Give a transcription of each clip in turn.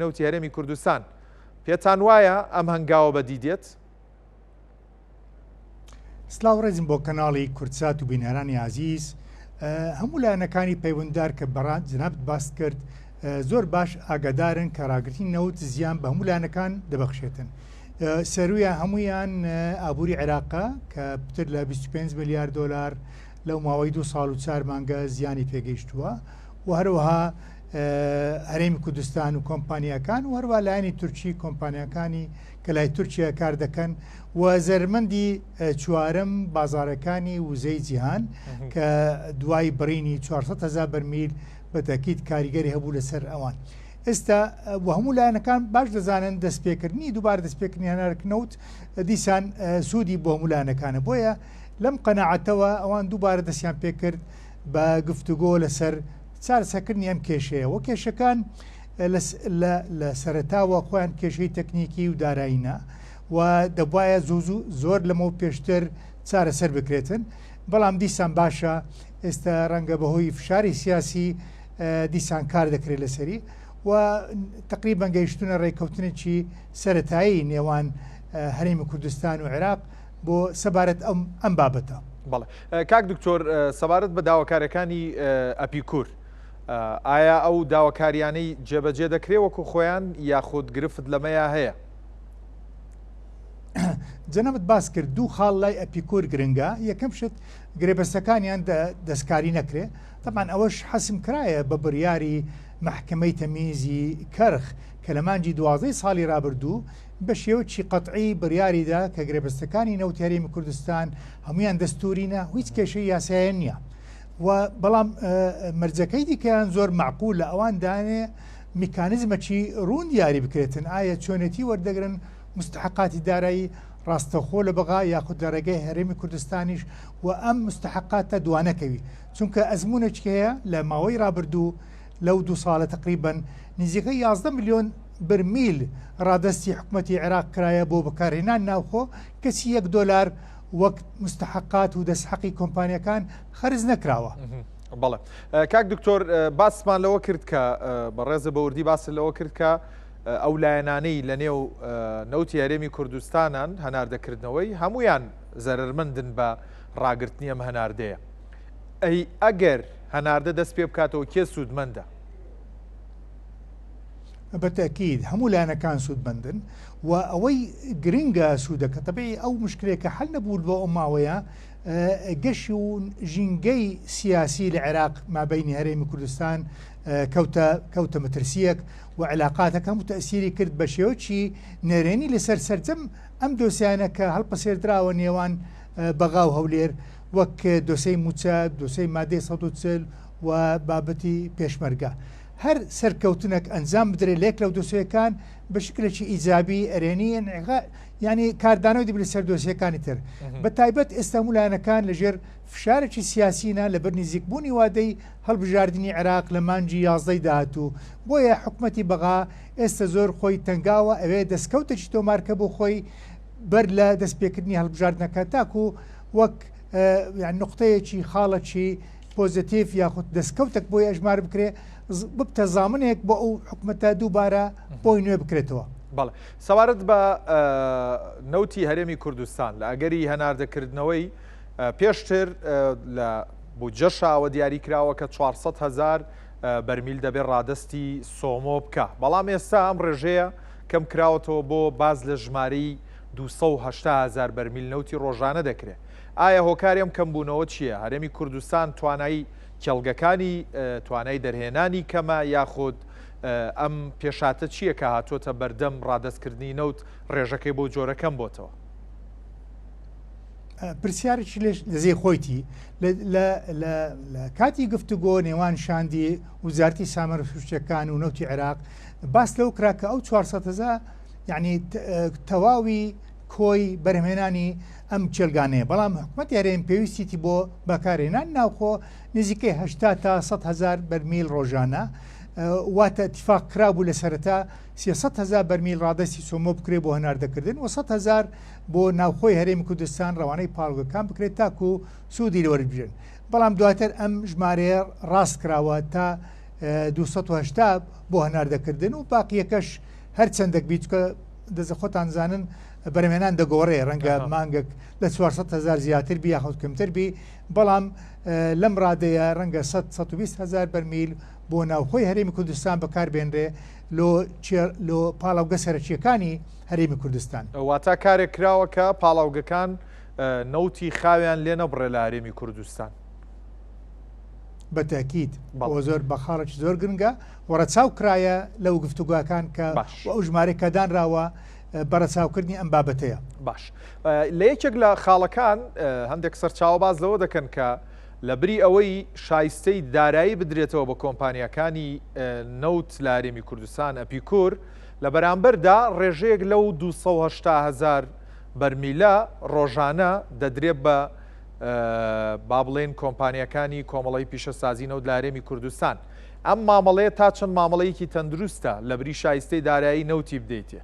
نەوتی هەرێمی کوردستان پێتان وایە ئەم هەنگاوە بەدیدێت؟ سلااو ڕێزم بۆ کەناڵی کورتسات و بینەرانی عزیز هەموو لایەنەکانی پەیوەنددار کە بەڕات جنابت باس کرد زۆر باش ئاگادارن کە ڕاگررتنی نەوت زیان بە هەموو لایەنەکان دەبەخشێتن. سەرویە هەمویان ئابووری عێراقا کە پتر لە 25 میلیارد دلار لەو ماوەی 2 ساڵ و 4 مانگە زیانی پێگەیشتووە و هەروەها هەرێمی کوردستان و کۆمپانیەکان و هەروە لایەنی تورکی کۆمپانیەکانی کە لای تورکیا کار دەکەن و زەرمەندی چوارەم بازارەکانی وزەی جیهان کە دوای بڕینی 400,000 بەرمیل بە تاکید کاریگەری هەبوو لەسەر ئەوان. ئێستا هەموو لایەنەکان باش دەزانن دەستپێکردنی دووبارە دەستپێکردنی هەنارکردنەوت دیسان سوودی بۆ هەموو لایەنەکانە، بۆیە لەم قەناعەتەوە ئەوان دووبارە دەستیان پێکرد بە گفتوگۆ لەسەر چارەسەرکردنی ئەم کێشەیە و کێشەکان لە سەرەتاوە خۆیان کێشەی تەکنیکی و داراییە و دەبایە زۆر لەمە پێشتر چارەسەر بکرێتن، بەڵام دیسان باشە ئێستا ڕەنگە بەهۆی فشاری سیاسی دیسان کار دەکرێت لەسەری و تقریبان گەیشتونە ڕێککەوتنێکی سەرەتایی نێوان هەرێمی کوردستان و عێراق بۆ سەبارەت ئەم بابەتە. بەڵێ کاک دکتۆر، سەبارەت بە داواکارەکانی ئەپیکور، ئایا ئەو داواکاریانەی جێبەجێ دەکرێت وەکو خۆیان یاخود گرفت لەمەیە هەیە؟ جەنەبەت باس کرد دوو خاڵ لای ئەپیکور گرنگە. یەکەم شت گرێبەستەکانیان دەستکاری نەکرێ، تەمان ئەوەش حەسم کرایە بە بڕیاری محکمەی تەمیزی کەرخ کە لە مانجی 12 ساڵی رابردوو بە شێوەی قەتعی بڕیاریدا کە گرێبەستەکانی نەوتی هەرێمی کوردستان هەمویان دەستورینە، هیچ کێشەی یاسایە نییە و بەڵام مەرجەکەی دیکەیان زۆر معقول لە ئەوان دانێ میکانیزمەکی ڕوون دیاری بکرێتن، ئایا چۆنێتی وەردەگرن مستحقاتی دارایی ڕاستەخۆ لە بەغا یاخود لە ڕێگەی هەرێمی کوردستانیش و ئەم مستحقاتە دوانەکەوی، چونکە ئەزمونێکی هەیە لە ماوەی رابردوو لەو 2 ساڵە تقریبا نزیکەی 11 ملیۆن برمیل ڕادستی حکوومەتی عێراق کرایە بۆ بەکارهێنان ناوخۆ، کەسی $1 وەک مستحقات و دەستحقی کۆمپانیەکان خەرج نەکراوە. بەڵێ کاک دکتۆر، باسمان لەوە کرد کە بەڕێزە بەوردی باس لەوە کرد کە ئەو لایەنانەی لە نێو نەوتی هەرێمی کوردستانان هەناردەکردنەوەی هەمویان زەرمەندن بە ڕاگررتنی ئەم هەناردەیە. ئەی ئەگەر هەناردە دەست پێ بکاتەوە کێ سوودمەندە؟ بەتەکید هەموو لایەنەکان سوودمەندن و ئەوەی گرنگە سوودەکە تەبێ ئەو مشکلێکە حل نەبوو بۆ ئەو ماوەیە گەشی و ژینگەی سیاسی لە عێراق مابینی هەرێمی کوردستان کەوتە مەترسیەک و علاقاتەکە و تەسیری کرد بە شێوەی نێرێنی لەسەر سەرجەم ئەم دۆسیانە کە هەڵپەسێردراوە نێوان بەغا و هەولێر وەک دۆسەی موچە، دۆسەی مادەی 140 و بابەتی پێشمەرگە. هەر سەرکەوتنێک ئەنجام بدرێ لێک لەو دۆسیەکان بە شکلێکی ئیجابی ئەرێنی ینی کاردانەوەی دەبێت سەر دۆسیەکانی تر بە تایبەت ئێستا مولانەکان لەژێر فشارێکی سیاسینە لەبەر نزیکبوونی وادەی هەڵبژاردننی عێراق لە مانجی 11 داهاتوو، بۆیە حکوومەتی بەغا ئێستا زۆر خۆی تەنگاوە ئەوێ دەستکەوتێکی تۆمارکە بۆ خۆی بەر لە دەستپێکردنی هەڵبژاردنەکە تاکو وەک نقطەیەکی خاڵەکی پۆزیتیف یاخود دەستکەوتێک بۆی ئەژمار بکرێ ببتە زامنێک بۆ ئەو حکوومەتە دووبارە بۆی نوێ بکرێتەوە. بەڵێ سەبارەت بە نەوتی هەرێمی کوردستان لە ئەگەری هەناردەکردنەوەی پێشتر لە بودجەشاوە دیاری کراوە کە 400,000 بەرمیل دەبێت ڕادستی سۆمۆ بکە، بەڵام ئێستا ئەم ڕێژەیە کەم کراوەتەوە بۆ باز لە ژمارەی 280,000 بەرمیل نەوتی ڕۆژانە دەکرێت. ئایا هۆکاری ئەم کەمبوونەوە چییە؟ هەرێمی کوردستان توانایی کێڵگەکانی توانای دەرهێنانی کەمە یاخود ئەم پێشاتە چییە کە هاتوۆتە بەردەم ڕادستکردنی نەوت ڕێژەکەی بۆ جۆرەکەم بۆتەوە؟ پرسیارێکی لێش دەزێ خۆیتی لە کاتی گفتوگۆ نێوان شاندی وزارتی سامەرە سوشتەکان و نەوتی عێراق باس لەو کرا کە ئەو 400,000 یعنی تەواوی کۆی بەرهمێنانی ئەم کێلگانەیە، بەڵام حکوومەتی هەرێم پێویستیی بۆ بەکارهێنان ناوخۆ نزیکەی 80 تا 100,000 بەرمیل ڕۆژانە واتە اتفاق کرابوو لە سەرەتا 300,000 بەرمیل ڕادستی سۆمۆ بکرێت بۆ هەناردەکردن و 100,000 بۆ ناوخۆی هەرێمی کوردستان ڕەوانەی پاڵگەکان بکرێت تاکو سوودی لەوەربژێن، بەڵام دواتر ئەم ژمارەیە ڕاست کراوە تا 280 بۆ هەناردەکردن و باقیەکەش هەر چەندێک بیچکە دەزە خۆتان زانن بەرهمێنان دەگۆڕێ ڕەنگە مانگەک لە 400,000 زیاتر بی یاخود کەمتر بی بەڵام لەم ڕادەیە ڕەنگە 120,000 بەرمیل بۆ ناوخۆی هەرێمی کوردستان بەکاربێنرێ لۆ پاڵاوگە سەرچیەکانی هەرێمی کوردستان. واتە کارێک کراوە کە پاڵاوگەکان نەوتی خاویان لێ نەبڕێ لە هەرێمی کوردستان. بەتەکید ئەوە زۆر بە خاڵێکی زۆر گرنگە وەڕەچاو کرایە لەو گفتوگوکان کە ئەو ژمارەی کەدانراوە بەرەچاوکردنی ئەم بابەتەیە. باش لە یەکێک لە خاڵەکان هەندێک سەرچاوە باز لەوە دەکەن کە لە بری ئەوەی شایستەی دارایی بدرێتەوە بە کۆمپانیەکانی نەوت لە هەرێمی کوردستان ئەپیکور لە بەرامبەردا ڕێژەیەک لەو 280,000 بەرمیلە ڕۆژانە دەدرێت بە با بڵێن کۆمپانیەکانی کۆمەڵی پیشەسازی نەوت لە هەرێمی کوردستان. ئەم مامەڵەیە تا چەند مامەڵەیەکی تەندروستە لە بری شایستەی دارایی نەوتی بدەیتێ؟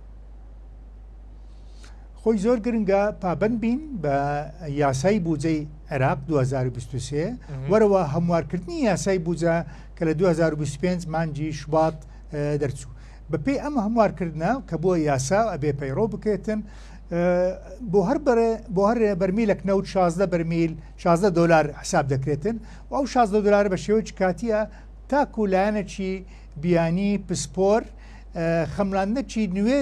خۆی زۆر گرنگە پابند بین بە یاسای بودجەی عێراق 2023 وەرەوە هەموارکردنی یاسای بودجە کە لە 2025 مانجی شوباط دەرچوو. بەپێی ئەم هەموارکردنە کە بۆ یاسا ئەبێ پەیڕۆ بکرێتن بۆ هەر بەرمیلێک نەوت 16 بەرمیل 16 دلار حساب دەکرێتن و ئەو 16 دلار بە شێوەیەکی کاتیە تاکو لایەنێکی بیانی پسپۆر خەملاندنەکی نوێ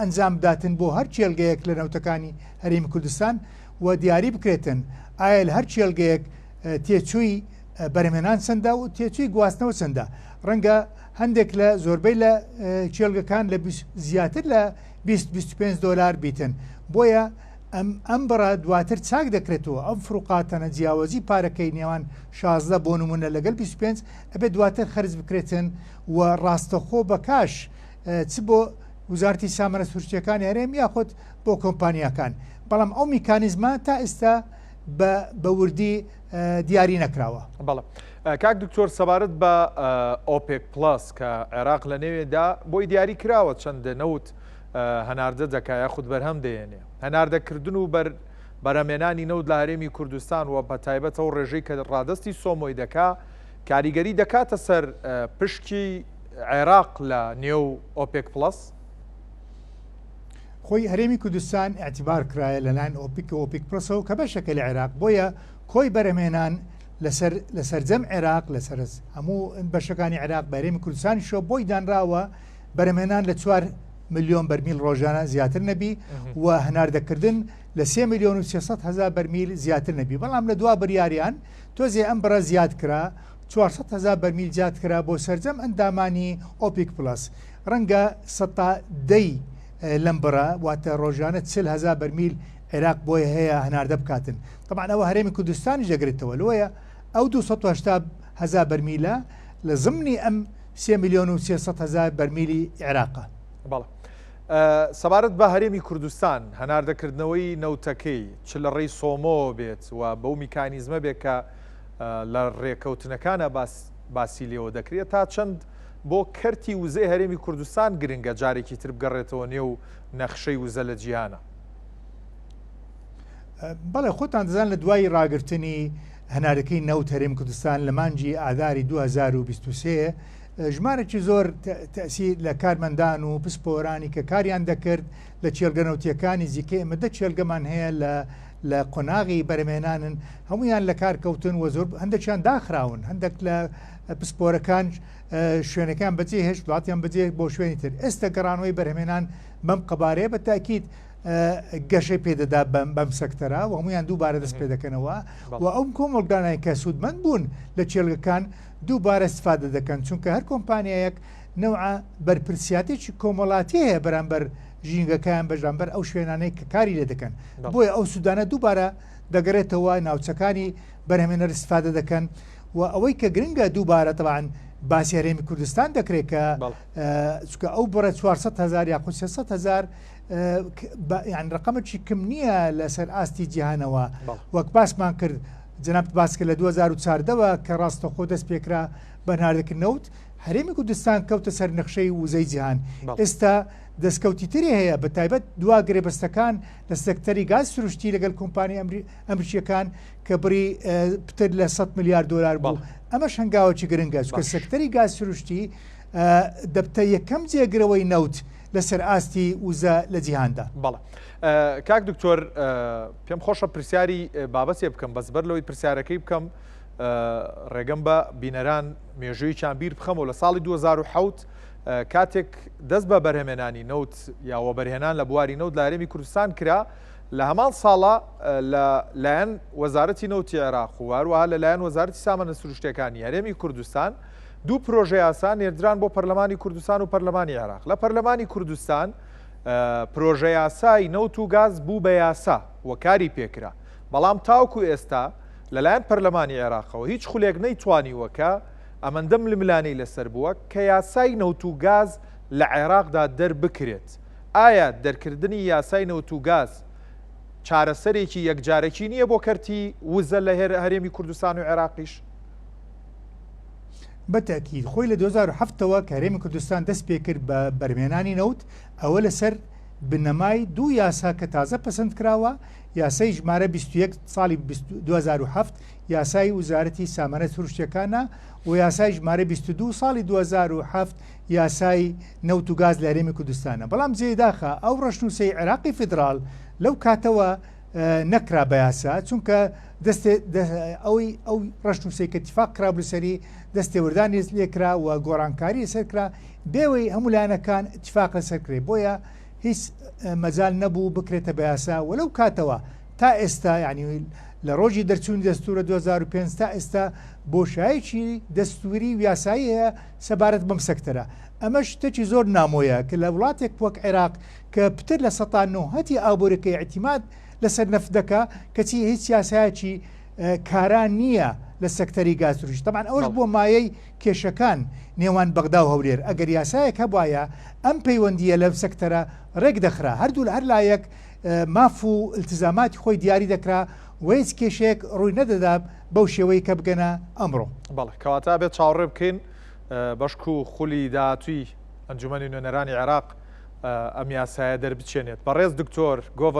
ئەنجام بداتن بۆ هەر چێلگەیەک لە نەوتەکانی هەرێمی کوردستان و دیاری بکرێتن ئایا لە هەر چێلگەیەک تێچووی بەرهمێنان چەندە و تێچووی گواستنەوە چەندە. ڕەنگە هەندێک لە زۆربەی لە چێلگەکان لە زیاتر لە 20-25 دلار بیتن بۆیە ئەم بەڕە دواتر چاک دەکرێتەوە ئەم فروقاتەنە جیاوازی پارەکەی نێوان 16 بۆ نمونە لەگەڵ 25 ئەبێ دواتر خەرج بکرێتن و ڕاستەخۆ بە کاش چ بۆ وزارتی سامانە سوورچیەکانی هەرێم یاخود بۆ کۆمپانیەکان بەڵام ئەو میکانیزمە تا ئێستا بە وردی دیاری نەکراوە. بەڵام کاک دکتۆر سەبارەت بە ئۆپێک پلاس کە عێراق لە نێوێدا بۆی دیاری کراوە چەندە نەوت هەناردە دەکایە خود بەرهەم دێنێ هەناردەکردن و بەرەمێنانی نەوت لە هەرێمی کوردستان و بە تایبەتە و ڕێژەی کە ڕادستی سۆمۆی دەکا کاریگەری دەکاتە سەر پشکی عێراق لە نێو ئۆپێک پلاس. خۆی هەرێمی کوردستان ئاعتیبار کرایە لەلایەن ئۆپیک و ئۆپیک پلسەوە کە بەشەکە لە عێراق بۆیە کۆی بەرەمێنان لە سەرجەم عێراق لەسەر هەموو بەشەکانی عێراق بە هەرێمی کوردستانی شۆ بۆی دانراوە بەرەمێنان لە 4 ملیۆن بەرمیل ڕۆژانە زیاتر نەبی و هەناردەکردن لە 3,300,000 بەرمیل زیاتر نەبی بەڵام لە دوا بریاریان تۆزێ ئەم بەرە زیاد کرا 400,000 بەرمیل زیاد کرا بۆ سەرجەم ئەندامانی ئۆپیک پلاس ڕەنگە 110 لەم بڕە واتە ڕۆژانە 40,000 بەرمیل عێراق بۆیە هەیە هەناردە بکاتن. طبعا ئەوە هەرێمی کوردستانی دەگرێتەوە لۆیە ئەو 280,000 بەرمیلە لە زمنی ئەم 3,300,000 بەرمیلی عێراقە. بەڵێ سەبارەت بە هەرێمی کوردستان هەناردەکردنەوەی نەوتەکەی چ لە ڕێی سۆمۆ بێت و بەو میکانیزمە بێت کە لە ڕێکەوتنەکانە باسی لێەوە دەکرێت تا چەند بۆ کەرتی وزەی هەرێمی کوردستان گرنگە جارێکی تر بگەڕێتەوە نێو نەخشەی وزە لە جیهانە. بەڵێ خۆتان دەزان لە دوای ڕاگررتنی هەنارەکەی نەوت هەرێمی کوردستان لە مانجی ئاداری 2023 ژمارەی زۆر تەسی لە کارمەندان و پسپۆرانی کە کاریان دەکرد لە چێلگەنەوتیەکانی زیکە ئمە دە چێلگەمان هەیە لە قۆناغی بەرەمێنانن هەمویان لە کار کەوتن و زۆر هەندێکیان داخراون هەندێک لە پسپۆرەکان شوێنەکان بەجێ هێشت وڵاتیان بەجێ بۆ شوێنی تر ئێستا گەڕانەوەی بەرهمێنان بەم قەبارەیە بە تاکید گەشەی پێدەدا بەم سەکتەرا و هەمویان دووبارە دەست پێ دەکەنەوە و ئەوم کۆمەڵگانای کە سوودمەند بوون لە چێلگەکان دووبارە استفادە دەکەن چونکە هەر کۆمپانیایەک نەوعە بەرپرسیاتێکی کۆمەڵاتی هەیە بەرامبەر ژینگەکان بەژامبەر ئەو شوێنانەی کە کاری لێ دەکەن بۆیە ئەو سوودانە دووبارە دەگەڕێتەوە ناوچەکانی بەرهەمێنەر استفادە دەکەن و ئەوەی کە گرنگە دووبارە تەبعاً باسی هەرێمی کوردستان دەکرێت کە چکە ئەو بڕە 400,000 یا 300,000 یان ڕقەمەکی کم نییە لەسەر ئاستی جیهانەوە وەک باسمان کرد جناب باسکە لە 2014ەوە کە ڕاستەخۆ دەست پێکرا بەناردەکردنەوت هەرێمی کوردستان کەوتە سەر نەخشەی وزەی جیهان ئێستا دەستکەوتی تری هەیە بە تایبەت دوا گرێبەستەکان لە سەکتەری گاز سروشتی لەگەڵ کۆمپانی ئەمریکیەکان کە بڕی پتر لە 100 میلیارد دلار بوو ئەمەش هەنگاوەکی گرنگە چونکە سەکتەری گاز سروشتی دەبتە یەکەم جێگرەوەی نەوت لەسەر ئاستی وزە لە جیهاندا. بەڵێ کاک دکتۆر پێم خۆشە پرسیاری بابەتێ بکەم بەسبەر لەوەی پرسیارەکەی بکەم ڕێگەم بە بینەران مێژووییان بیر بخەمەوە لە ساڵی 2010 کاتێک دەست بە بەرهەمێنانی نەوت یاوە بەرهێنان لە بواری نەوت لە هەرێمی کوردستان کرا لە هەمان ساڵە لایەن وەزارەتی نەوتی عێراق و هەروەها لەلایەن وەزارەتی سامانە سروشتیەکانی هەرێمی کوردستان دوو پرۆژە یاسا نێردران بۆ پەرلەمانی کوردستان و پەرلەمانی عێراق. لە پەرلەمانی کوردستان پرۆژە یاسای نەوت و گاز بوو بە یاسا وە کاری پێکرا، بەڵام تاوکو ئێستا لەلایەن پەرلەمانی عێراقەوە هیچ خولێک نەیتوانیوەکە ئەمەندە ململانەی لەسەر بووە کە یاسای نەوت و گاز لە عێراقدا دەربکرێت. ئایا دەرکردنی یاسای نەوت و گاز چارەسەرێکی یەکجارێکی نییە بۆ کەرتی وزە لە هەرێمی کوردستان و عێراقیش؟ بەتەکید خۆی لە 2007ەوە کە هەرێمی کوردستان دەست پێ کرد بە بەرهێنانی نەوت ئەوە لەسەر بنەمای دوو یاسا کە تازە پەسەند کراوە، یاسای ژمارە 21 ساڵی 2007 یاسای وزارەتی سامانە سروشتیەکانە و یاسای ژمارە 22 ساڵی 2007 یاسای نەوت و گاز لە هەرێمی کوردستانە. بەڵام جێداخە ئەو ڕەشنووسەی عێراقی فدرال لەو کاتەوە نەکرا بە یاسا چونکە ئەو ڕەشنووسەی کە اتفاق کرا بەسەری دەستێوەردانی لێکرا و گۆڕانکاری سەرکرا بێوەی هەموو لایەنەکان اتفاق لەسەر کرێ، بۆیە هیچ مەجال نەبوو بکرێتە بە یاسا. وەلەو کاتەوە تا ئێستا یعنی لە ڕۆژی دەرچوونی دەستورە 2005 تا ئێستا بۆشایەکی دەستوری و یاسایی هەیە سەبارەت بەم سەکتەرە. ئەمە شتێکی زۆر نامۆیە کە لە وڵاتێک وەک عێراق کە پتر لە 90 ئابوورەکەی اعتیماد لەسەر نەفت دەکا کەچی هیچ یاسایەکی کاران نییە لە سەکتەری گازسروشتی. طبعاً ئەوش بۆ مایەی کێشەکان نێوان بەغدا و هەولێر. ئەگەر یاسایەک هەبوایە ئەم پەیوەندیە لەو سەکتەرە ڕێک دەخرا، هەردوو لە هەر لایەک ماف و التزاماتی خۆی دیاری دەکرا و هیچ کێشەیەک ڕووی نەدەدا بەو شێوەی کە بگەنە ئەمڕۆ. بەڵێ کەواتە بێت چاوەڕێ بکەین بەشک و خولی داهاتووی ئەنجومەنی نوێنەرانی عێراق ئەم یاسایە دەربچێنێت. بەڕێز دکتۆر گۆڤەن